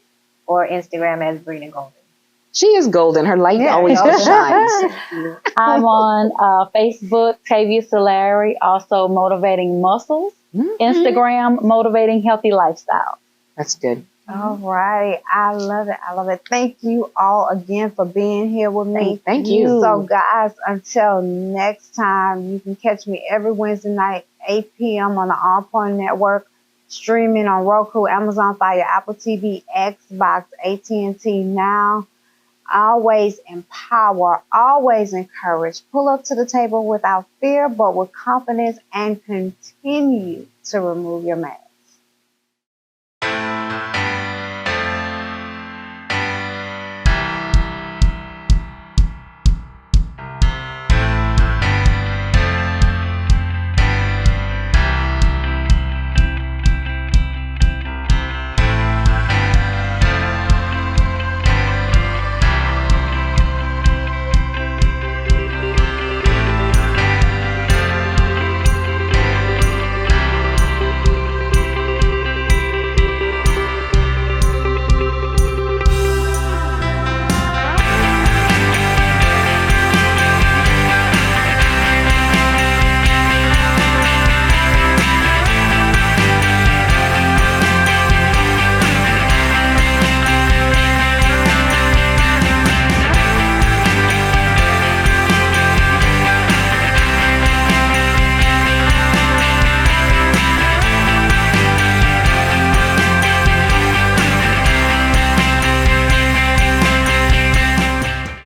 or Instagram as Sabrina Golden. She is golden. Her light always shines. I'm on Facebook, Tavia Solari, also Motivating Muscles. Mm-hmm. Instagram, Motivating Healthy Lifestyle. That's good. All right. I love it. I love it. Thank you all again for being here with me. Thank you. So, guys, until next time, you can catch me every Wednesday night, 8 p.m. on the OnPoint Network, streaming on Roku, Amazon Fire, Apple TV, Xbox, AT&T Now. Always empower, always encourage. Pull up to the table without fear, but with confidence, and continue to remove your mask.